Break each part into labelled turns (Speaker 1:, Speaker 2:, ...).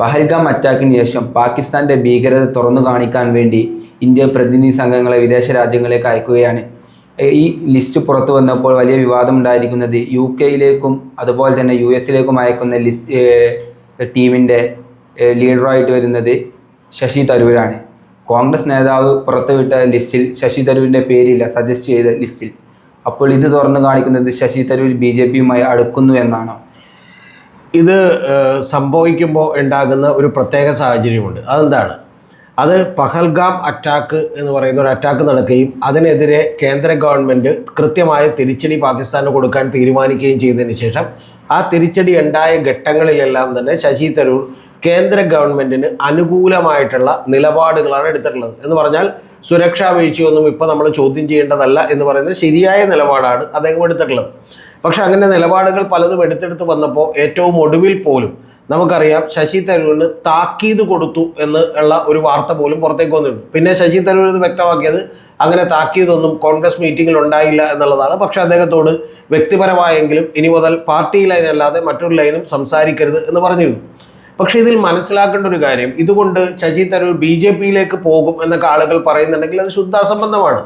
Speaker 1: പഹൽഗാം അറ്റാക്കിന് ശേഷം പാകിസ്ഥാന്റെ ഭീകരത തുറന്നു കാണിക്കാൻ വേണ്ടി ഇന്ത്യ പ്രതിനിധി സംഘങ്ങളെ വിദേശ രാജ്യങ്ങളിലേക്ക് അയക്കുകയാണ്. ഈ ലിസ്റ്റ് പുറത്തു വന്നപ്പോൾ വലിയ വിവാദമുണ്ടായിരിക്കുന്നത് UK അതുപോലെ തന്നെ US അയക്കുന്ന ടീമിൻ്റെ ലീഡറായിട്ട് വരുന്നത് ശശി തരൂരാണ്. കോൺഗ്രസ് നേതാവ് പുറത്തുവിട്ട ലിസ്റ്റിൽ ശശി തരൂരിൻ്റെ പേരില്ല, സജസ്റ്റ് ചെയ്ത ലിസ്റ്റിൽ. അപ്പോൾ ഇത് തുറന്നു കാണിക്കുന്നത് ശശി തരൂർ BJPയുമായി അടുക്കുന്നു എന്നാണോ?
Speaker 2: ഇത് സംഭവിക്കുമ്പോൾ ഉണ്ടാകുന്ന ഒരു പ്രത്യേക സാഹചര്യമുണ്ട്. അതെന്താണ്? അത് പഹൽഗാം അറ്റാക്ക് എന്ന് പറയുന്ന ഒരു അറ്റാക്ക് നടക്കുകയും അതിനെതിരെ കേന്ദ്ര ഗവൺമെൻറ് കൃത്യമായ തിരിച്ചടി പാകിസ്ഥാന് കൊടുക്കാൻ തീരുമാനിക്കുകയും ചെയ്തതിന് ശേഷം ആ തിരിച്ചടി ഉണ്ടായ ഘട്ടങ്ങളിലെല്ലാം തന്നെ ശശി തരൂർ കേന്ദ്ര ഗവൺമെൻറ്റിന് അനുകൂലമായിട്ടുള്ള നിലപാടുകളാണ് എടുത്തിട്ടുള്ളത്. എന്ന് പറഞ്ഞാൽ സുരക്ഷാ വീഴ്ചയൊന്നും ഇപ്പോൾ നമ്മൾ ചോദ്യം ചെയ്യേണ്ടതല്ല എന്ന് പറയുന്നത് ശരിയായ നിലപാടാണ് അദ്ദേഹം എടുത്തിട്ടുള്ളത്. പക്ഷെ അങ്ങനെ നിലപാടുകൾ പലതും എടുത്തെടുത്ത് വന്നപ്പോൾ ഏറ്റവും ഒടുവിൽ പോലും നമുക്കറിയാം ശശി തരൂരിന് താക്കീത് കൊടുത്തു എന്നുള്ള ഒരു വാർത്ത പോലും പുറത്തേക്ക് വന്നിരുന്നു. പിന്നെ ശശി തരൂർ ഇത് വ്യക്തമാക്കിയത് അങ്ങനെ താക്കീതൊന്നും കോൺഗ്രസ് മീറ്റിങ്ങിൽ ഉണ്ടായില്ല എന്നുള്ളതാണ്. പക്ഷെ അദ്ദേഹത്തോട് വ്യക്തിപരമായെങ്കിലും ഇനി മുതൽ പാർട്ടി ലൈനല്ലാതെ മറ്റൊരു ലൈനും സംസാരിക്കരുത് എന്ന് പറഞ്ഞിരുന്നു. പക്ഷേ ഇതിൽ മനസ്സിലാക്കേണ്ട ഒരു കാര്യം, ഇതുകൊണ്ട് ശശി തരൂർ BJPയിലേക്ക് പോകും എന്നൊക്കെ ആളുകൾ പറയുന്നുണ്ടെങ്കിൽ അത് ശുദ്ധാസംബന്ധമാണ്.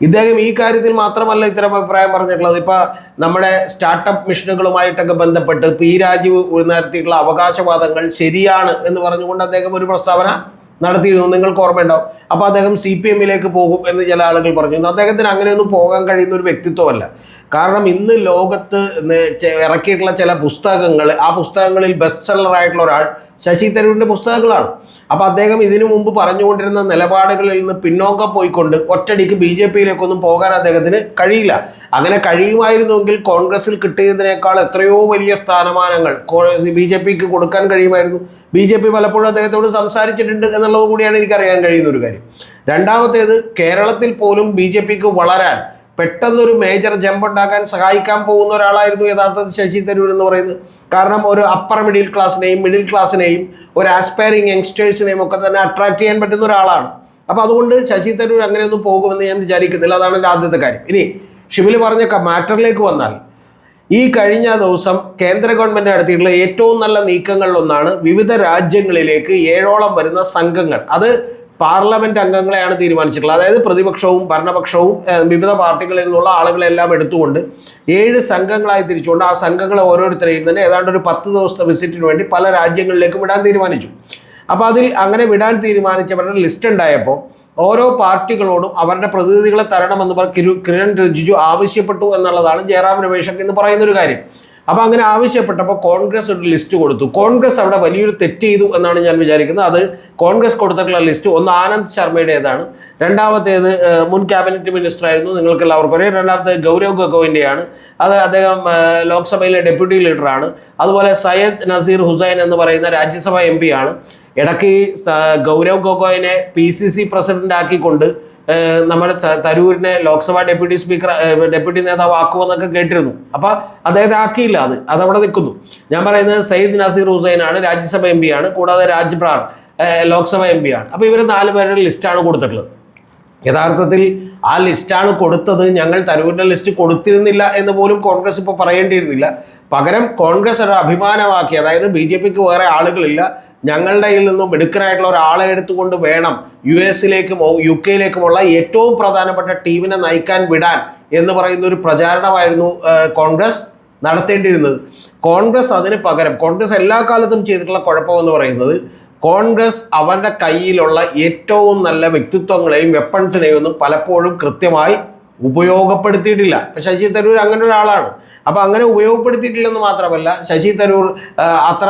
Speaker 2: ഇദ്ദേഹം ഈ കാര്യത്തിൽ മാത്രമല്ല ഇത്തരം അഭിപ്രായം പറഞ്ഞിട്ടുള്ളത്. ഇപ്പോൾ നമ്മുടെ സ്റ്റാർട്ടപ്പ് മിഷനുകളുമായിട്ടൊക്കെ ബന്ധപ്പെട്ട് P രാജീവ് ഉയർത്തിയിട്ടുള്ള അവകാശവാദങ്ങൾ ശരിയാണ് എന്ന് പറഞ്ഞുകൊണ്ട് അദ്ദേഹം ഒരു പ്രസ്താവന നടത്തിയിരുന്നു, നിങ്ങൾക്ക് ഓർമ്മയുണ്ടാവും. അപ്പോൾ അദ്ദേഹം CPMയിലേക്ക് പോകും എന്ന് ചില ആളുകൾ പറഞ്ഞു. അദ്ദേഹത്തിന് അങ്ങനെയൊന്നും പോകാൻ കഴിയുന്ന ഒരു വ്യക്തിത്വമല്ല. കാരണം ഇന്ന് ലോകത്ത് ഇറക്കിയിട്ടുള്ള ചില പുസ്തകങ്ങൾ, ആ പുസ്തകങ്ങളിൽ ബെസ്റ്റ് സെല്ലറായിട്ടുള്ള ഒരാൾ ശശി തരൂരിൻ്റെ പുസ്തകങ്ങളാണ്. അപ്പോൾ അദ്ദേഹം ഇതിനു മുമ്പ് പറഞ്ഞുകൊണ്ടിരുന്ന നിലപാടുകളിൽ നിന്ന് പിന്നോക്കം പോയിക്കൊണ്ട് ഒറ്റടിക്ക് BJPയിലേക്കൊന്നും പോകാൻ അദ്ദേഹത്തിന് കഴിയില്ല. അങ്ങനെ കഴിയുമായിരുന്നുവെങ്കിൽ കോൺഗ്രസിൽ കിട്ടിയതിനേക്കാൾ എത്രയോ വലിയ സ്ഥാനമാനങ്ങൾ BJPക്ക് കൊടുക്കാൻ കഴിയുമായിരുന്നു. BJP പലപ്പോഴും അദ്ദേഹത്തോട് സംസാരിച്ചിട്ടുണ്ട് എന്നുള്ളത് കൂടിയാണ് എനിക്കറിയാൻ കഴിയുന്ന ഒരു കാര്യം. രണ്ടാമത്തേത്, കേരളത്തിൽ പോലും BJPക്ക് വളരാൻ പെട്ടെന്നൊരു മേജർ ജമ്പ് ഉണ്ടാക്കാൻ സഹായിക്കാൻ പോകുന്ന ഒരാളായിരുന്നു യഥാർത്ഥത്തിൽ ശശി തരൂർ എന്ന് പറയുന്നത്. കാരണം ഒരു അപ്പർ മിഡിൽ ക്ലാസ്സിനെയും ഒരു ആസ്പയറിങ് യങ്സ്റ്റേഴ്സിനെയും ഒക്കെ തന്നെ അട്രാക്ട് ചെയ്യാൻ പറ്റുന്ന ഒരാളാണ്. അപ്പോൾ അതുകൊണ്ട് ശശി തരൂർ അങ്ങനെയൊന്നും പോകുമെന്ന് ഞാൻ വിചാരിക്കുന്നില്ല. അതാണ് എൻ്റെ ആദ്യത്തെ കാര്യം. ഇനി ഷിബിൽ പറഞ്ഞ മാറ്ററിലേക്ക് വന്നാൽ, ഈ കഴിഞ്ഞ ദിവസം കേന്ദ്ര ഗവൺമെൻറ് നടത്തിയിട്ടുള്ള ഏറ്റവും നല്ല നീക്കങ്ങളിലൊന്നാണ് വിവിധ രാജ്യങ്ങളിലേക്ക് 7ഓളം വരുന്ന സംഘങ്ങൾ, അത് പാർലമെൻറ്റ് അംഗങ്ങളെയാണ് തീരുമാനിച്ചിട്ടുള്ളത്. അതായത് പ്രതിപക്ഷവും ഭരണപക്ഷവും വിവിധ പാർട്ടികളിൽ നിന്നുള്ള ആളുകളെല്ലാം എടുത്തുകൊണ്ട് 7 സംഘങ്ങളായി തിരിച്ചുകൊണ്ട് ആ സംഘങ്ങളെ ഓരോരുത്തരെയും തന്നെ ഏതാണ്ട് ഒരു 10 ദിവസത്തെ വിസിറ്റിന് വേണ്ടി പല രാജ്യങ്ങളിലേക്കും വിടാൻ തീരുമാനിച്ചു. അപ്പോൾ അതിൽ അങ്ങനെ വിടാൻ തീരുമാനിച്ചവരുടെ ലിസ്റ്റ് ഉണ്ടായപ്പോൾ ഓരോ പാർട്ടികളോടും അവരുടെ പ്രതിനിധികളെ തരണമെന്ന് കിരൺ റിജിജു ആവശ്യപ്പെട്ടു എന്നുള്ളതാണ് ജയറാം രമേശൊക്കെ എന്ന് പറയുന്നൊരു കാര്യം. അപ്പോൾ അങ്ങനെ ആവശ്യപ്പെട്ടപ്പോൾ കോൺഗ്രസ് ഒരു ലിസ്റ്റ് കൊടുത്തു. കോൺഗ്രസ് അവിടെ വലിയൊരു തെറ്റ് ചെയ്തു എന്നാണ് ഞാൻ വിചാരിക്കുന്നത്. അത് കോൺഗ്രസ് കൊടുത്തിട്ടുള്ള ലിസ്റ്റ് ഒന്ന് ആനന്ദ് ശർമ്മയുടേതാണ്, രണ്ടാമത്തേത് മുൻ ക്യാബിനറ്റ് മിനിസ്റ്റർ ആയിരുന്നു, നിങ്ങൾക്ക് എല്ലാവർക്കും അറിയാം. രണ്ടാമത്തേത് ഗൗരവ് ഗൊഗോയിൻ്റെയാണ്, അത് അദ്ദേഹം ലോക്സഭയിലെ ഡെപ്യൂട്ടി ലീഡറാണ്. അതുപോലെ സയ്യദ് നസീർ ഹുസൈൻ എന്ന് പറയുന്ന രാജ്യസഭ MP ആണ്. ഇടയ്ക്ക് ഗൗരവ് ഗൊഗോയിനെ PCC പ്രസിഡന്റ് ആക്കിക്കൊണ്ട് നമ്മുടെ തരൂരിനെ ലോക്സഭാ ഡെപ്യൂട്ടി നേതാവ് ആക്കുമെന്നൊക്കെ കേട്ടിരുന്നു. അപ്പോൾ അദ്ദേഹത്തെ ആക്കിയില്ല, അതവിടെ നിൽക്കുന്നു. ഞാൻ പറയുന്നത് സയ്യിദ് നസീർ ഹുസൈനാണ്, രാജ്യസഭ MP ആണ്, കൂടാതെ രാജ്ബ്രാർ ലോക്സഭ MP ആണ്. അപ്പോൾ ഇവർ 4 പേരുടെ ലിസ്റ്റാണ് കൊടുത്തിട്ടുള്ളത്. യഥാർത്ഥത്തിൽ ആ ലിസ്റ്റാണ് കൊടുത്തത്, ഞങ്ങൾ തരൂരിൻ്റെ ലിസ്റ്റ് കൊടുത്തിരുന്നില്ല എന്ന് പോലും കോൺഗ്രസ് ഇപ്പോൾ പറയേണ്ടിയിരുന്നില്ല. പകരം കോൺഗ്രസ് ഒരു അഭിമാനമാക്കി, അതായത് BJPക്ക് വേറെ ആളുകളില്ല, ഞങ്ങളുടെ കയ്യിൽ നിന്നും മിടുക്കനായിട്ടുള്ള ഒരാളെ എടുത്തുകൊണ്ട് വേണം US UK ഏറ്റവും പ്രധാനപ്പെട്ട ടീമിനെ നയിക്കാൻ വിടാൻ എന്ന് പറയുന്ന ഒരു പ്രചാരണമായിരുന്നു കോൺഗ്രസ് നടത്തേണ്ടിയിരുന്നത്. കോൺഗ്രസ് അതിന് പകരം, കോൺഗ്രസ് എല്ലാ കാലത്തും ചെയ്തിട്ടുള്ള കുഴപ്പമെന്ന് പറയുന്നത്, കോൺഗ്രസ് അവരുടെ കയ്യിലുള്ള ഏറ്റവും നല്ല വ്യക്തിത്വങ്ങളെയും വെപ്പൺസിനെയും ഒന്നും പലപ്പോഴും കൃത്യമായി ഉപയോഗപ്പെടുത്തിയിട്ടില്ല. ഇപ്പം ശശി തരൂർ അങ്ങനെ ഒരാളാണ്. അപ്പോൾ അങ്ങനെ ഉപയോഗപ്പെടുത്തിയിട്ടില്ലെന്ന് മാത്രമല്ല, ശശി തരൂർ അത്ര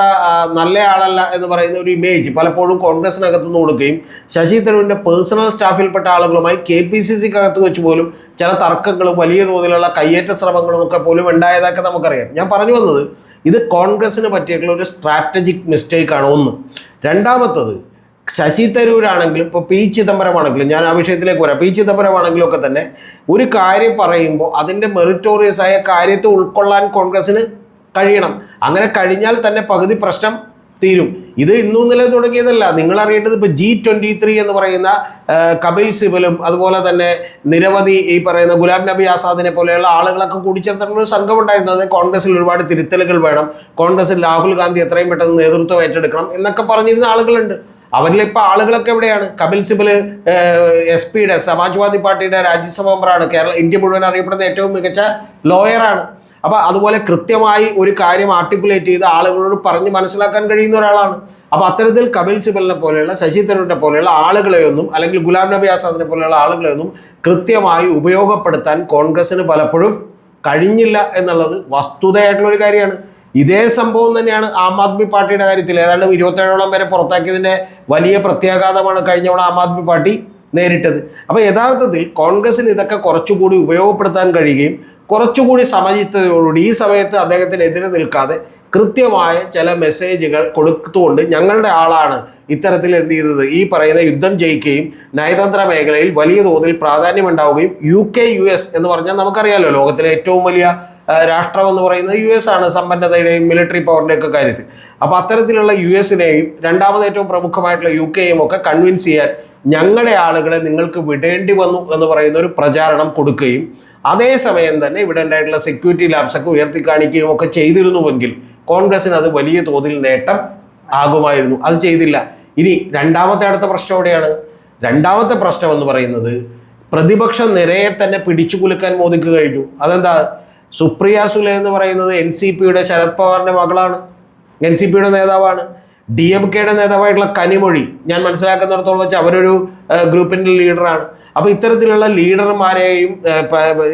Speaker 2: നല്ല ആളല്ല എന്ന് പറയുന്ന ഒരു ഇമേജ് പലപ്പോഴും കോൺഗ്രസിനകത്തുനിന്ന് കൊടുക്കുകയും ശശി തരൂരിൻ്റെ പേഴ്സണൽ സ്റ്റാഫിൽപ്പെട്ട ആളുകളുമായി KPCCക്കകത്ത് വെച്ച് പോലും ചില തർക്കങ്ങളും വലിയ തോതിലുള്ള കയ്യേറ്റ ശ്രമങ്ങളും ഒക്കെ പോലും ഉണ്ടായതൊക്കെ നമുക്കറിയാം. ഞാൻ പറഞ്ഞു വന്നത്, ഇത് കോൺഗ്രസ്സിന് പറ്റിയിട്ടുള്ള ഒരു സ്ട്രാറ്റജിക് മിസ്റ്റേക്കാണ് ഒന്ന്. രണ്ടാമത്തത്, ശശി തരൂരാണെങ്കിലും ഇപ്പോൾ P ചിദംബരം ആണെങ്കിലും, ഞാൻ ആ വിഷയത്തിലേക്ക് വരാം, P ചിദംബരം ആണെങ്കിലും ഒക്കെ തന്നെ ഒരു കാര്യം പറയുമ്പോൾ അതിൻ്റെ മെറിറ്റോറിയസ് ആയ കാര്യത്തെ ഉൾക്കൊള്ളാൻ കോൺഗ്രസ്സിന് കഴിയണം. അങ്ങനെ കഴിഞ്ഞാൽ തന്നെ പകുതി പ്രശ്നം തീരും. ഇത് ഇന്നും ഇന്നലെ തുടങ്ങിയതല്ല. നിങ്ങൾ അറിയേണ്ടത് ഇപ്പോൾ G23 എന്ന് പറയുന്ന കപിൽ സിബലും അതുപോലെ തന്നെ നിരവധി ഈ പറയുന്ന ഗുലാം നബി ആസാദിനെ പോലെയുള്ള ആളുകളൊക്കെ കൂടിച്ചേർന്നിട്ടുള്ള ഒരു സംഘം ഉണ്ടായിരുന്നു. അത് കോൺഗ്രസിൽ ഒരുപാട് തിരുത്തലുകൾ വേണം, കോൺഗ്രസിൽ രാഹുൽ ഗാന്ധി എത്രയും പെട്ടെന്ന് നേതൃത്വം ഏറ്റെടുക്കണം എന്നൊക്കെ പറഞ്ഞിരുന്ന ആളുകളുണ്ട്. അവരിലിപ്പോൾ ആളുകളൊക്കെ എവിടെയാണ്? കപിൽ സിബൽ SP-യുടെ സമാജ്വാദി പാർട്ടിയുടെ രാജ്യസഭ മെമ്പറാണ്. ഇന്ത്യ മുഴുവൻ അറിയപ്പെടുന്ന ഏറ്റവും മികച്ച ലോയറാണ്. അപ്പോൾ അതുപോലെ കൃത്യമായി ഒരു കാര്യം ആർട്ടിക്കുലേറ്റ് ചെയ്ത് ആളുകളോട് പറഞ്ഞ് മനസ്സിലാക്കാൻ കഴിയുന്ന ഒരാളാണ്. അപ്പോൾ അത്തരത്തിൽ കപിൽ സിബലിനെ പോലെയുള്ള, ശശി തരൂരിനെ പോലെയുള്ള ആളുകളെയൊന്നും, അല്ലെങ്കിൽ ഗുലാം നബി ആസാദിനെ പോലെയുള്ള ആളുകളെയൊന്നും കൃത്യമായി ഉപയോഗപ്പെടുത്താൻ കോൺഗ്രസ്സിന് പലപ്പോഴും കഴിഞ്ഞില്ല എന്നുള്ളത് വസ്തുതയായിട്ടുള്ളൊരു കാര്യമാണ്. ഇതേ സംഭവം തന്നെയാണ് ആം ആദ്മി പാർട്ടിയുടെ കാര്യത്തിൽ. ഏതാണ്ട് 27ഓളം വരെ പുറത്താക്കിയതിൻ്റെ വലിയ പ്രത്യാഘാതമാണ് കഴിഞ്ഞവണ ആം ആദ്മി പാർട്ടി നേരിട്ടത്. അപ്പോൾ യഥാർത്ഥത്തിൽ കോൺഗ്രസ്സിന് ഇതൊക്കെ കുറച്ചുകൂടി ഉപയോഗപ്പെടുത്താൻ കഴിയുകയും കുറച്ചുകൂടി സമചിത്തതയോടുകൂടി ഈ സമയത്ത് അദ്ദേഹത്തിനെതിരെ നിൽക്കാതെ കൃത്യമായ ചില മെസ്സേജുകൾ കൊടുത്തുകൊണ്ട് ഞങ്ങളുടെ ആളാണ് ഇത്തരത്തിൽ എന്ത് ചെയ്തത്, ഈ പറയുന്ന യുദ്ധം ജയിക്കുകയും നയതന്ത്ര മേഖലയിൽ വലിയ തോതിൽ പ്രാധാന്യമുണ്ടാവുകയും UK US എന്ന് പറഞ്ഞാൽ നമുക്കറിയാമല്ലോ, ലോകത്തിലെ ഏറ്റവും വലിയ രാഷ്ട്രം എന്ന് പറയുന്നത് US ആണ്, സമ്പന്നതയുടെയും മിലിറ്ററി പവറിൻ്റെയൊക്കെ കാര്യത്തിൽ. അപ്പോൾ അത്തരത്തിലുള്ള US-നെയും രണ്ടാമത് ഏറ്റവും പ്രമുഖമായിട്ടുള്ള UK-യും ഒക്കെ കൺവിൻസ് ചെയ്യാൻ ഞങ്ങളുടെ ആളുകളെ നിങ്ങൾക്ക് വിടേണ്ടി വന്നു എന്ന് പറയുന്ന ഒരു പ്രചാരണം കൊടുക്കുകയും അതേസമയം തന്നെ ഇവിടെ ഉണ്ടായിട്ടുള്ള സെക്യൂരിറ്റി ലാബ്സൊക്കെ ഉയർത്തി കാണിക്കുകയും ഒക്കെ ചെയ്തിരുന്നുവെങ്കിൽ കോൺഗ്രസ്സിന് അത് വലിയ തോതിൽ നേട്ടം ആകുമായിരുന്നു. അത് ചെയ്തില്ല. ഇനി അടുത്ത പ്രശ്നം എവിടെയാണ്? രണ്ടാമത്തെ പ്രശ്നം എന്ന് പറയുന്നത് പ്രതിപക്ഷ നിരയെ തന്നെ പിടിച്ചു കുലുക്കാൻ മോദിക്ക് കഴിഞ്ഞു. അതെന്താ? സുപ്രിയ സുലെ എന്ന് പറയുന്നത് NCPയുടെ ശരത് പവാറിൻ്റെ മകളാണ്, NCPയുടെ നേതാവാണ്. DMKയുടെ നേതാവായിട്ടുള്ള കനിമൊഴി ഞാൻ മനസ്സിലാക്കുന്നിടത്തോളം വെച്ച് അവരൊരു ഗ്രൂപ്പിൻ്റെ ലീഡറാണ്. അപ്പോൾ ഇത്തരത്തിലുള്ള ലീഡർമാരെയും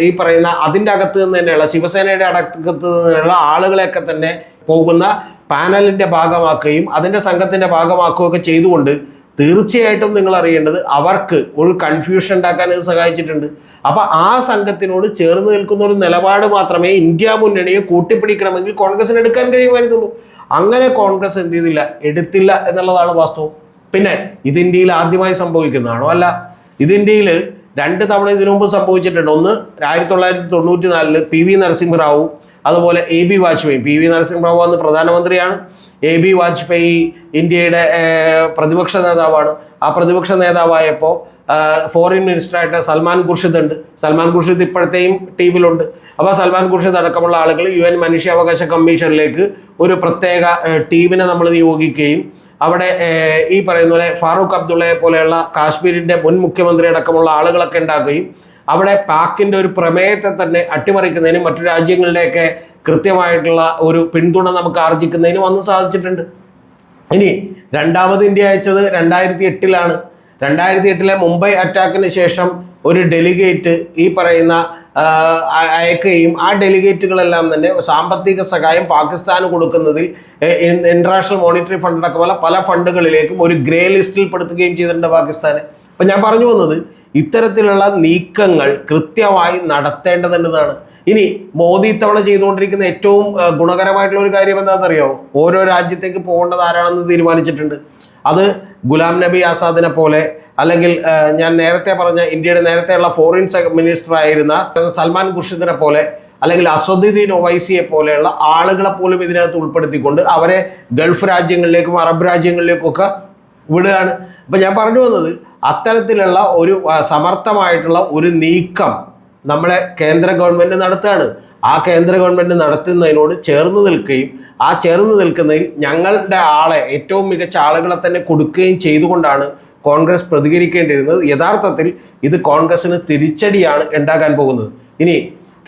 Speaker 2: ഈ പറയുന്ന അതിൻ്റെ അകത്ത് നിന്ന് തന്നെയുള്ള ശിവസേനയുടെ അകത്ത് നിന്നുള്ള ആളുകളെയൊക്കെ തന്നെ പോകുന്ന പാനലിൻ്റെ ഭാഗമാക്കുകയും അതിൻ്റെ സംഘത്തിൻ്റെ ഭാഗമാക്കുകയൊക്കെ ചെയ്തുകൊണ്ട് തീർച്ചയായിട്ടും നിങ്ങൾ അറിയേണ്ടത് അവർക്ക് ഒരു കൺഫ്യൂഷൻ ഉണ്ടാക്കാൻ ഇത് സഹായിച്ചിട്ടുണ്ട്. അപ്പോൾ ആ സംഘത്തിനോട് ചേർന്ന് നിൽക്കുന്ന ഒരു നിലപാട് മാത്രമേ ഇന്ത്യ മുന്നണിയെ കൂട്ടിപ്പിടിക്കണമെങ്കിൽ കോൺഗ്രസിന് എടുക്കാൻ കഴിയുമായിരുന്നുള്ളൂ. അങ്ങനെ കോൺഗ്രസ് എന്ത് ചെയ്തില്ല, എടുത്തില്ല എന്നുള്ളതാണ് വാസ്തവം. പിന്നെ ഇത് ഇന്ത്യയിൽ ആദ്യമായി സംഭവിക്കുന്നതാണോ? അല്ല. ഇത് ഇന്ത്യയിൽ 2 തവണ ഇതിനു മുമ്പ് സംഭവിച്ചിട്ടുണ്ട്. ഒന്ന് 1994 PV നരസിംഹറാവു, അതുപോലെ AB വാജ്പേയി. PV നരസിംഹറാവു അന്ന് പ്രധാനമന്ത്രിയാണ്, AB വാജ്പേയി ഇന്ത്യയുടെ പ്രതിപക്ഷ നേതാവാണ്. ആ പ്രതിപക്ഷ നേതാവായപ്പോൾ ഫോറിൻ മിനിസ്റ്ററായിട്ട് സൽമാൻ ഖുർഷിദ് ഉണ്ട്. സൽമാൻ ഖുർഷിദ് ഇപ്പോഴത്തെയും ടീമിലുണ്ട്. അപ്പോൾ സൽമാൻ ഖുർഷിദ് അടക്കമുള്ള ആളുകൾ UN മനുഷ്യാവകാശ കമ്മീഷനിലേക്ക് ഒരു പ്രത്യേക ടീമിനെ നമ്മൾ നിയോഗിക്കുകയും അവിടെ ഈ പറയുന്ന പോലെ ഫാറൂഖ് അബ്ദുള്ളയെ പോലെയുള്ള കാശ്മീരിൻ്റെ മുൻ മുഖ്യമന്ത്രി അടക്കമുള്ള ആളുകളൊക്കെ ഉണ്ടാക്കുകയും അവിടെ പാക്കിൻ്റെ ഒരു പ്രമേയത്തെ തന്നെ അട്ടിമറിക്കുന്നതിനും മറ്റു രാജ്യങ്ങളുടെയൊക്കെ കൃത്യമായിട്ടുള്ള ഒരു പിന്തുണ നമുക്ക് ആർജിക്കുന്നതിനും വന്ന് സാധിച്ചിട്ടുണ്ട്. ഇനി രണ്ടാമത് ഇന്ത്യ അയച്ചത് 2008-ലാണ്. 2008-ലെ മുംബൈ അറ്റാക്കിന് ശേഷം ഒരു ഡെലിഗേറ്റ് ഈ പറയുന്ന അയക്കുകയും ആ ഡെലിഗേറ്റുകളെല്ലാം തന്നെ സാമ്പത്തിക സഹായം പാകിസ്ഥാന് കൊടുക്കുന്നതിൽ ഇന്റർനാഷണൽ മോണിറ്ററി ഫണ്ട് അടക്കമുള്ള പല ഫണ്ടുകളിലേക്കും ഒരു ഗ്രേ ലിസ്റ്റിൽ പെടുത്തുകയും ചെയ്തിട്ടുണ്ട് പാകിസ്ഥാന്. അപ്പം ഞാൻ പറഞ്ഞു വന്നത് ഇത്തരത്തിലുള്ള നീക്കങ്ങൾ കൃത്യമായി നടത്തേണ്ടതുണ്ടെന്നാണ്. ഇനി മോദി ഇത്തവണ ചെയ്തുകൊണ്ടിരിക്കുന്ന ഏറ്റവും ഗുണകരമായിട്ടുള്ള ഒരു കാര്യം എന്താണെന്നറിയോ? ഓരോ രാജ്യത്തേക്ക് പോകേണ്ടത് ആരാണെന്ന് തീരുമാനിച്ചിട്ടുണ്ട്. അത് ഗുലാം നബി ആസാദിനെ പോലെ, അല്ലെങ്കിൽ ഞാൻ നേരത്തെ പറഞ്ഞ ഇന്ത്യയുടെ നേരത്തെയുള്ള ഫോറിൻ മിനിസ്റ്റർ ആയിരുന്ന സൽമാൻ ഖുർഷിദിനെ പോലെ, അല്ലെങ്കിൽ അസദുദ്ദീൻ ഒവൈസിയെ പോലെയുള്ള ആളുകളെ പോലും ഇതിനകത്ത് ഉൾപ്പെടുത്തിക്കൊണ്ട് അവരെ ഗൾഫ് രാജ്യങ്ങളിലേക്കും അറബ് രാജ്യങ്ങളിലേക്കും ഒക്കെ വിടുകയാണ്. അപ്പം ഞാൻ പറഞ്ഞു വന്നത് അത്തരത്തിലുള്ള ഒരു സമർത്ഥമായിട്ടുള്ള ഒരു നീക്കം നമ്മളെ കേന്ദ്ര ഗവൺമെൻറ് നടത്തുകയാണ്. ആ കേന്ദ്ര ഗവൺമെൻറ് നടത്തുന്നതിനോട് ചേർന്ന് നിൽക്കുകയും ആ ചേർന്ന് നിൽക്കുന്നതിൽ ഞങ്ങളുടെ ആളെ, ഏറ്റവും മികച്ച ആളുകളെ തന്നെ കൊടുക്കുകയും ചെയ്തുകൊണ്ടാണ് കോൺഗ്രസ് പ്രതികരിക്കേണ്ടിയിരുന്നത്. യഥാർത്ഥത്തിൽ ഇത് കോൺഗ്രസ്സിന് തിരിച്ചടിയാണ് ഉണ്ടാക്കാൻ പോകുന്നത്. ഇനി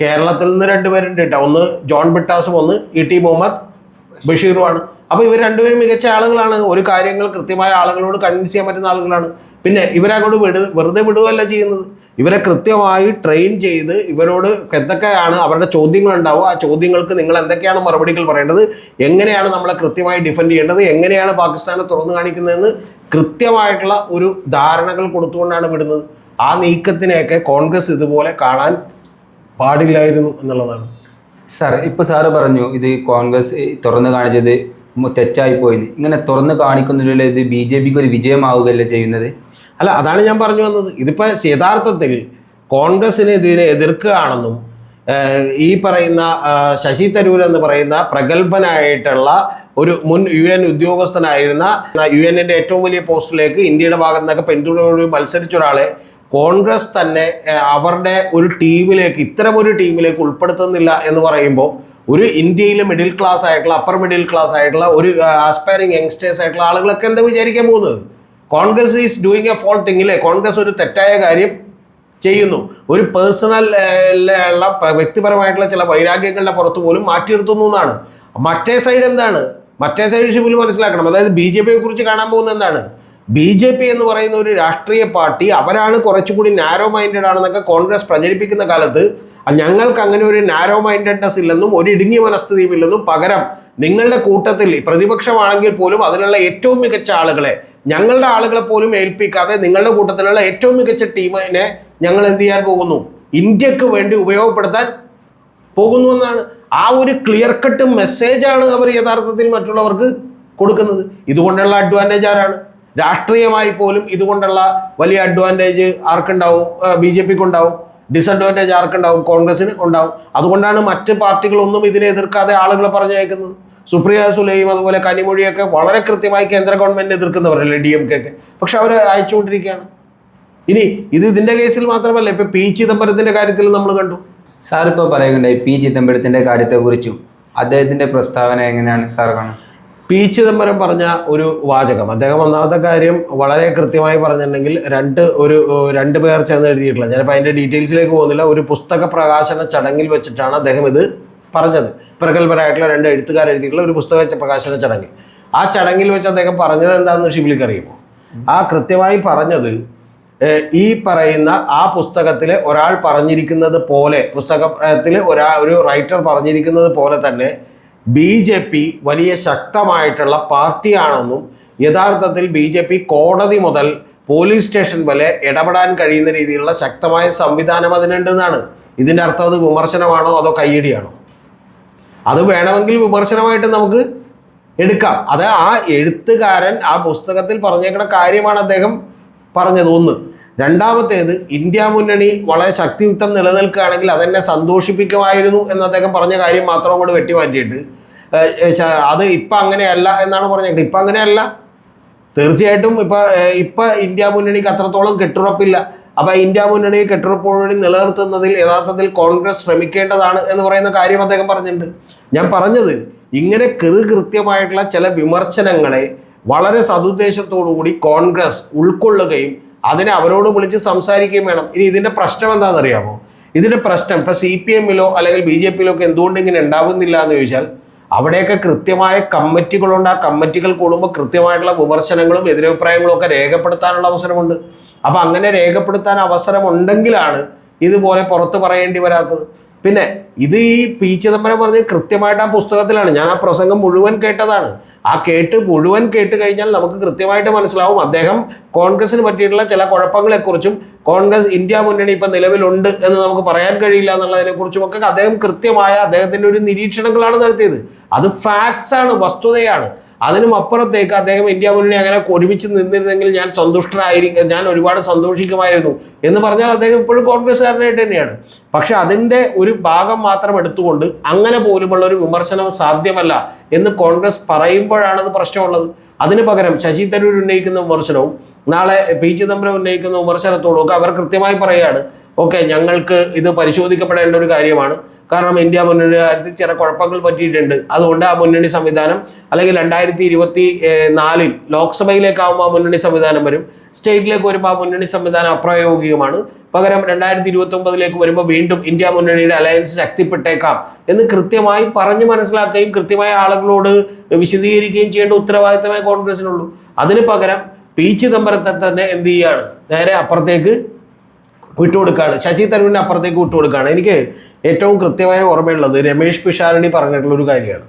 Speaker 2: കേരളത്തിൽ നിന്ന് 2 പേരുണ്ട് കേട്ടോ. ഒന്ന് ജോൺ ബിട്ടാസും ഒന്ന് ET മുഹമ്മദ് ബഷീറുമാണ്. അപ്പോൾ ഇവർ 2 പേരും മികച്ച ആളുകളാണ്. ഒരു കാര്യങ്ങൾ കൃത്യമായ ആളുകളോട് കൺവിൻസ് ചെയ്യാൻ പറ്റുന്ന ആളുകളാണ്. പിന്നെ ഇവരെ അങ്ങോട്ട് വെറുതെ വിടുകയല്ല ചെയ്യുന്നത്. ഇവരെ കൃത്യമായി ട്രെയിൻ ചെയ്ത് ഇവരോട് എന്തൊക്കെയാണ് അവരുടെ ചോദ്യങ്ങൾ ഉണ്ടാവുക, ആ ചോദ്യങ്ങൾക്ക് നിങ്ങൾ എന്തൊക്കെയാണ് മറുപടികൾ പറയേണ്ടത്, എങ്ങനെയാണ് നമ്മളെ കൃത്യമായി ഡിഫെൻഡ് ചെയ്യേണ്ടത്, എങ്ങനെയാണ് പാകിസ്ഥാനെ തുറന്നു കാണിക്കുന്നതെന്ന് കൃത്യമായിട്ടുള്ള ഒരു ധാരണകൾ കൊടുത്തുകൊണ്ടാണ് വിടുന്നത്. ആ നീക്കത്തിനെയൊക്കെ കോൺഗ്രസ് ഇതുപോലെ കാണാൻ പാടില്ലായിരുന്നു എന്നുള്ളതാണ്.
Speaker 1: സാർ, ഇപ്പോൾ സാറ് പറഞ്ഞു ഇത് കോൺഗ്രസ് തുറന്നു കാണിച്ചത് തെറ്റായിപ്പോയിന്ന്. ഇങ്ങനെ തുറന്നു കാണിക്കുന്നതിലൂടെ ഇത് BJPക്ക് ഒരു വിജയമാവുകയല്ലേ ചെയ്യുന്നത്?
Speaker 2: അല്ല, അതാണ് ഞാൻ പറഞ്ഞു വന്നത്. ഇതിപ്പോൾ യഥാർത്ഥത്തിൽ കോൺഗ്രസിന് ഇതിനെ എതിർക്കുകയാണെന്നും ഈ പറയുന്ന ശശി തരൂർ എന്ന് പറയുന്ന പ്രഗത്ഭനായിട്ടുള്ള ഒരു മുൻ UN ഉദ്യോഗസ്ഥനായിരുന്ന UN-ന്റെ ഏറ്റവും വലിയ പോസ്റ്റിലേക്ക് ഇന്ത്യയുടെ ഭാഗത്ത് നിന്നൊക്കെ പിന്തുണയോട് മത്സരിച്ച ഒരാളെ കോൺഗ്രസ് തന്നെ അവരുടെ ഒരു ടീമിലേക്ക്, ഇത്തരം ഒരു ടീമിലേക്ക് ഉൾപ്പെടുത്തുന്നില്ല എന്ന് പറയുമ്പോൾ ഒരു ഇന്ത്യയിലെ മിഡിൽ ക്ലാസ് ആയിട്ടുള്ള, അപ്പർ മിഡിൽ ക്ലാസ് ആയിട്ടുള്ള ഒരു ആസ്പയറിംഗ് യങ്സ്റ്റേഴ്സ് ആയിട്ടുള്ള ആളുകളൊക്കെ എന്താ വിചാരിക്കാൻ പോകുന്നത്? Congress is doing a foul thing അല്ലേ? കോൺഗ്രസ് ഒരു തെറ്റായ കാര്യം ചെയ്യുന്നു. ഒരു പേഴ്സണൽ ഉള്ള വ്യക്തിപരമായിട്ടുള്ള ചില വൈരാഗ്യങ്ങളുടെ പുറത്ത് പോലും മാറ്റി നിർത്തുന്നു എന്നാണ്. മറ്റേ സൈഡ് എന്താണ്? മറ്റേ സൈഡ് ഷിപ്പിൽ മനസ്സിലാക്കണം. അതായത് BJP കുറിച്ച് കാണാൻ പോകുന്നത് എന്താണ്? BJP എന്ന് പറയുന്ന ഒരു രാഷ്ട്രീയ പാർട്ടി, അവരാണ് കുറച്ചുകൂടി നാരോ മൈൻഡഡ് ആണെന്നൊക്കെ കോൺഗ്രസ് പ്രചരിപ്പിക്കുന്ന കാലത്ത് ഞങ്ങൾക്ക് അങ്ങനെ ഒരു നാരോ മൈൻഡഡ്നെസ് ഇല്ലെന്നും ഒരു ഇടുങ്ങിയ മനസ്ഥിതിയും ഇല്ലെന്നും, പകരം നിങ്ങളുടെ കൂട്ടത്തിൽ പ്രതിപക്ഷമാണെങ്കിൽ പോലും അതിലുള്ള ഏറ്റവും മികച്ച ആളുകളെ, ഞങ്ങളുടെ ആളുകളെ പോലും ഏൽപ്പിക്കാതെ നിങ്ങളുടെ കൂട്ടത്തിലുള്ള ഏറ്റവും മികച്ച ടീമിനെ ഞങ്ങൾ എന്ത് ചെയ്യാൻ പോകുന്നു? ഇന്ത്യക്ക് വേണ്ടി ഉപയോഗപ്പെടുത്താൻ പോകുന്നു എന്നാണ്. ആ ഒരു ക്ലിയർ കട്ട് മെസ്സേജാണ് അവർ യഥാർത്ഥത്തിൽ മറ്റുള്ളവർക്ക് കൊടുക്കുന്നത്. ഇതുകൊണ്ടുള്ള അഡ്വാൻറ്റേജ് ആരാണ്? രാഷ്ട്രീയമായി പോലും ഇതുകൊണ്ടുള്ള വലിയ അഡ്വാൻറ്റേജ് ആർക്കുണ്ടാവും? BJPക്ക് ഉണ്ടാവും. ഡിസഡ്വാൻറ്റേജ് ആർക്കുണ്ടാവും? കോൺഗ്രസിന് ഉണ്ടാവും. അതുകൊണ്ടാണ് മറ്റ് പാർട്ടികളൊന്നും ഇതിനെ എതിർക്കാതെ ആളുകളെ പറഞ്ഞയക്കുന്നത്. സുപ്രിയ സുലെയും അതുപോലെ കനിമൊഴിയൊക്കെ വളരെ കൃത്യമായി കേന്ദ്ര ഗവൺമെൻറ് എതിർക്കുന്നവരല്ലേ, DMK ഒക്കെ. പക്ഷെ അവർ അയച്ചുകൊണ്ടിരിക്കുകയാണ്. ഇനി ഇതിൻ്റെ കേസിൽ മാത്രമല്ല, ഇപ്പോൾ P. ചിദംബരത്തിൻ്റെ കാര്യത്തിൽ നമ്മൾ കണ്ടു.
Speaker 1: സാർ ഇപ്പോൾ പറയുന്നുണ്ടായി P. ചിദംബരത്തിൻ്റെ കാര്യത്തെക്കുറിച്ചും അദ്ദേഹത്തിൻ്റെ പ്രസ്താവന എങ്ങനെയാണ് സാർ കാണുന്നത്?
Speaker 2: P. ചിദംബരം പറഞ്ഞ ഒരു വാചകം, അദ്ദേഹം ഒന്നാമത്തെ കാര്യം വളരെ കൃത്യമായി പറഞ്ഞിട്ടുണ്ടെങ്കിൽ രണ്ട് പേർ ചേർന്ന് എഴുതിയിട്ടില്ല. ഞാനിപ്പോൾ അതിൻ്റെ ഡീറ്റെയിൽസിലേക്ക് പോകുന്നില്ല. ഒരു പുസ്തക പ്രകാശന ചടങ്ങിൽ വെച്ചിട്ടാണ് അദ്ദേഹം ഇത് പറഞ്ഞത്. പ്രഗത്ഭരായിട്ടുള്ള 2 എഴുത്തുകാർ എഴുതിയിട്ടുള്ള ഒരു പുസ്തക പ്രകാശന ചടങ്ങിൽ. ആ ചടങ്ങിൽ വെച്ച് അദ്ദേഹം പറഞ്ഞത് എന്താണെന്ന് ഷിബിലിക്ക് അറിയുമോ? ആ കൃത്യമായി പറഞ്ഞത്, ഈ പറയുന്ന ആ പുസ്തകത്തിൽ ഒരാൾ പറഞ്ഞിരിക്കുന്നത് പോലെ, പുസ്തകത്തിൽ ഒരു റൈറ്റർ പറഞ്ഞിരിക്കുന്നത് പോലെ തന്നെ BJP വലിയ ശക്തമായിട്ടുള്ള പാർട്ടിയാണെന്നും യഥാർത്ഥത്തിൽ BJP കോടതി മുതൽ പോലീസ് സ്റ്റേഷൻ വരെ ഇടപെടാൻ കഴിയുന്ന രീതിയിലുള്ള ശക്തമായ സംവിധാനം അതിനുണ്ടെന്നാണ്. ഇതിൻ്റെ അർത്ഥം അത് വിമർശനമാണോ അതോ കയ്യടിയാണോ? അത് വേണമെങ്കിൽ വിമർശനമായിട്ട് നമുക്ക് എടുക്കാം. അത് ആ എഴുത്തുകാരൻ ആ പുസ്തകത്തിൽ പറഞ്ഞേക്കുന്ന കാര്യമാണ് അദ്ദേഹം പറഞ്ഞത്. ഒന്ന്. രണ്ടാമത്തേത്, ഇന്ത്യ മുന്നണി വളരെ ശക്തിയുക്തം നിലനിൽക്കുകയാണെങ്കിൽ അതെന്നെ സന്തോഷിപ്പിക്കുമായിരുന്നു എന്ന് അദ്ദേഹം പറഞ്ഞ കാര്യം മാത്രം കൂടി വെട്ടിമാറ്റിയിട്ട് അത് ഇപ്പം അങ്ങനെയല്ല എന്നാണ് പറഞ്ഞത്. ഇപ്പം അങ്ങനെയല്ല. തീർച്ചയായിട്ടും ഇപ്പം ഇന്ത്യ മുന്നണിക്ക് അത്രത്തോളം കെട്ടുറപ്പില്ല. അപ്പോൾ ഇന്ത്യ മുന്നണി കെട്ടുറപ്പോടുകൂടി നിലനിർത്തുന്നതിൽ യഥാർത്ഥത്തിൽ കോൺഗ്രസ് ശ്രമിക്കേണ്ടതാണ് എന്ന് പറയുന്ന കാര്യം അദ്ദേഹം പറഞ്ഞിട്ടുണ്ട്. ഞാൻ പറഞ്ഞത്, ഇങ്ങനെ കൃത്യമായിട്ടുള്ള ചില വിമർശനങ്ങളെ വളരെ സതുദ്ദേശത്തോടു കൂടി കോൺഗ്രസ് ഉൾക്കൊള്ളുകയും അതിനെ അവരോട് വിളിച്ച് സംസാരിക്കുകയും വേണം. ഇനി ഇതിൻ്റെ പ്രശ്നം എന്താണെന്നറിയാമോ? ഇതിൻ്റെ പ്രശ്നം ഇപ്പോൾ CPM-ലോ അല്ലെങ്കിൽ BJP-ലോ ഒക്കെ എന്തുകൊണ്ട് ഇങ്ങനെ ഉണ്ടാകുന്നില്ല എന്ന് ചോദിച്ചാൽ, അവിടെയൊക്കെ കൃത്യമായ കമ്മിറ്റികളുണ്ട്. ആ കമ്മിറ്റികൾ കൂടുമ്പോൾ കൃത്യമായിട്ടുള്ള വിമർശനങ്ങളും എതിരഭിപ്രായങ്ങളും ഒക്കെ രേഖപ്പെടുത്താനുള്ള അവസരമുണ്ട്. അപ്പോൾ അങ്ങനെ രേഖപ്പെടുത്താൻ അവസരമുണ്ടെങ്കിലാണ് ഇതുപോലെ പുറത്ത് പറയേണ്ടി വരാത്തത്. പിന്നെ ഇത് ഈ P. ചിദംബരം പറഞ്ഞ് കൃത്യമായിട്ട് ആ പുസ്തകത്തിലാണ്. ഞാൻ ആ പ്രസംഗം മുഴുവൻ കേട്ടതാണ്. മുഴുവൻ കേട്ട് കഴിഞ്ഞാൽ നമുക്ക് കൃത്യമായിട്ട് മനസ്സിലാവും അദ്ദേഹം കോൺഗ്രസിന് പറ്റിയിട്ടുള്ള ചില കുഴപ്പങ്ങളെക്കുറിച്ചും കോൺഗ്രസ് ഇന്ത്യ മുന്നണി ഇപ്പം നിലവിലുണ്ട് എന്ന് നമുക്ക് പറയാൻ കഴിയില്ല എന്നുള്ളതിനെക്കുറിച്ചുമൊക്കെ അദ്ദേഹം കൃത്യമായ അദ്ദേഹത്തിൻ്റെ ഒരു നിരീക്ഷണങ്ങളാണ് നടത്തിയത്. അത് ഫാക്ട്സ് ആണ്, വസ്തുതയാണ്. അതിനും അപ്പുറത്തേക്ക് അദ്ദേഹം ഇന്ത്യ മുന്നണി അങ്ങനെ ഒരുമിച്ച് നിന്നിരുന്നെങ്കിൽ ഞാൻ ഒരുപാട് സന്തോഷിക്കുമായിരുന്നു എന്ന് പറഞ്ഞാൽ അദ്ദേഹം ഇപ്പോഴും കോൺഗ്രസ്സുകാരനായിട്ട് തന്നെയാണ്. പക്ഷെ അതിൻ്റെ ഒരു ഭാഗം മാത്രം എടുത്തുകൊണ്ട് അങ്ങനെ പോലുമുള്ള ഒരു വിമർശനം സാധ്യമല്ല എന്ന് കോൺഗ്രസ് പറയുമ്പോഴാണ് അത് പ്രശ്നമുള്ളത്. അതിന് പകരം ശശി തരൂർ ഉന്നയിക്കുന്ന വിമർശനവും നാളെ P. ചിദംബരം ഉന്നയിക്കുന്ന വിമർശനത്തോടും ഒക്കെ അവർ കൃത്യമായി പറയുകയാണ്, ഓക്കെ, ഞങ്ങൾക്ക് ഇത് പരിശോധിക്കപ്പെടേണ്ട ഒരു കാര്യമാണ്. കാരണം ഇന്ത്യ മുന്നണി ചില കുഴപ്പങ്ങൾ പറ്റിയിട്ടുണ്ട്. അതുകൊണ്ട് ആ മുന്നണി സംവിധാനം അല്ലെങ്കിൽ 2024 ലോക്സഭയിലേക്കാവുമ്പോൾ ആ മുന്നണി സംവിധാനം വരും, സ്റ്റേറ്റിലേക്ക് വരുമ്പോൾ ആ മുന്നണി സംവിധാനം അപ്രായോഗികമാണ്. പകരം 2029 വരുമ്പോൾ വീണ്ടും ഇന്ത്യ മുന്നണിയുടെ അലയൻസ് ശക്തിപ്പെട്ടേക്കാം എന്ന് കൃത്യമായി പറഞ്ഞ് മനസ്സിലാക്കുകയും കൃത്യമായ ആളുകളോട് വിശദീകരിക്കുകയും ചെയ്യേണ്ട ഉത്തരവാദിത്തമേ കോൺഗ്രസിനുള്ളൂ. അതിന് പകരം P. ചിദംബരത്തെ തന്നെ എന്ത് ചെയ്യുകയാണ്? നേരെ അപ്പുറത്തേക്ക് വിട്ടുകൊടുക്കുകയാണ്. ശശി തരൂരിൻ്റെ അപ്പുറത്തേക്ക് വിട്ടുകൊടുക്കുകയാണ്. എനിക്ക് ഏറ്റവും കൃത്യമായ ഓർമ്മയുള്ളത് രമേഷ് പിഷാരടി പറഞ്ഞിട്ടുള്ളൊരു കാര്യമാണ്.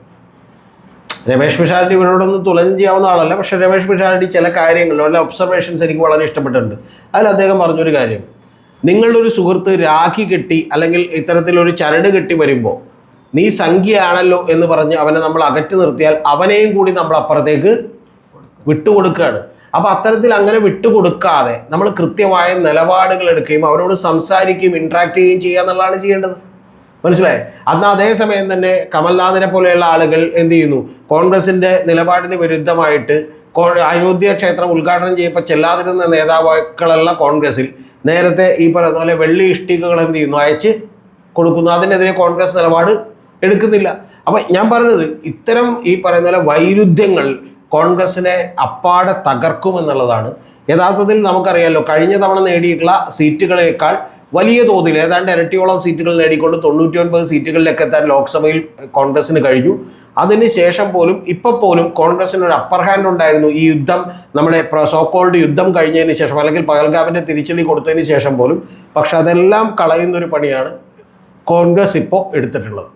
Speaker 2: രമേഷ് പിഷാരടി ഇവരോടൊന്നും തുലനം ചെയ്യാവുന്ന ആളല്ല. പക്ഷേ രമേഷ് പിഷാരടി ചില കാര്യങ്ങൾ, ചില ഒബ്സർവേഷൻസ് എനിക്ക് വളരെ ഇഷ്ടപ്പെട്ടിട്ടുണ്ട്. അതിൽ അദ്ദേഹം പറഞ്ഞൊരു കാര്യം, നിങ്ങളുടെ ഒരു സുഹൃത്ത് രാഖി കെട്ടി അല്ലെങ്കിൽ ഇത്തരത്തിലൊരു ചരട് കെട്ടി വരുമ്പോൾ നീ സംഖ്യയാണല്ലോ എന്ന് പറഞ്ഞ് അവനെ നമ്മൾ അകറ്റി നിർത്തിയാൽ അവനെയും കൂടി നമ്മൾ അപ്പുറത്തേക്ക് വിട്ടുകൊടുക്കുകയാണ്. അപ്പോൾ അത്തരത്തിൽ അങ്ങനെ വിട്ടുകൊടുക്കാതെ നമ്മൾ കൃത്യമായ നിലപാടുകൾ എടുക്കുകയും അവരോട് സംസാരിക്കുകയും ഇൻട്രാക്ട് ചെയ്യുകയും ചെയ്യുക എന്നുള്ളതാണ് ചെയ്യേണ്ടത്. മനസ്സിലായി. അന്ന് അതേസമയം തന്നെ കമൽനാഥിനെ പോലെയുള്ള ആളുകൾ എന്ത് ചെയ്യുന്നു, കോൺഗ്രസിന്റെ നിലപാടിന് വിരുദ്ധമായിട്ട് അയോധ്യ ക്ഷേത്രം ഉദ്ഘാടനം ചെയ്യപ്പോൾ ചെല്ലാതിരുന്ന നേതാക്കളെല്ലാം കോൺഗ്രസിൽ നേരത്തെ ഈ പറയുന്ന പോലെ വെള്ളി ഇഷ്ടികകൾ എന്ത് ചെയ്യുന്നു, അയച്ച് കൊടുക്കുന്നു. അതിനെതിരെ കോൺഗ്രസ് നിലപാട് എടുക്കുന്നില്ല. അപ്പം ഞാൻ പറഞ്ഞത് ഇത്തരം ഈ പറയുന്ന പോലെ വൈരുദ്ധ്യങ്ങൾ കോൺഗ്രസിനെ അപ്പാടെ തകർക്കുമെന്നുള്ളതാണ്. യഥാർത്ഥത്തിൽ നമുക്കറിയാമല്ലോ, കഴിഞ്ഞ തവണ നേടിയിട്ടുള്ള സീറ്റുകളേക്കാൾ വലിയ തോതിൽ ഏതാണ്ട് ഇരട്ടിയോളം സീറ്റുകൾ നേടിക്കൊണ്ട് 99 സീറ്റുകളിലേക്ക് എത്താൻ ലോക്സഭയിൽ കോൺഗ്രസിന് കഴിഞ്ഞു. അതിനുശേഷം പോലും ഇപ്പോൾ പോലും കോൺഗ്രസിന് ഒരു അപ്പർ ഹാൻഡ് ഉണ്ടായിരുന്നു ഈ യുദ്ധം, നമ്മുടെ സോക്കോൾഡ് യുദ്ധം കഴിഞ്ഞതിന് ശേഷം, അല്ലെങ്കിൽ പഹൽഗാമിൻ്റെ തിരിച്ചടി കൊടുത്തതിന് ശേഷം പോലും. പക്ഷെ അതെല്ലാം കളയുന്നൊരു പണിയാണ് കോൺഗ്രസ് ഇപ്പോൾ എടുത്തിട്ടുള്ളത്.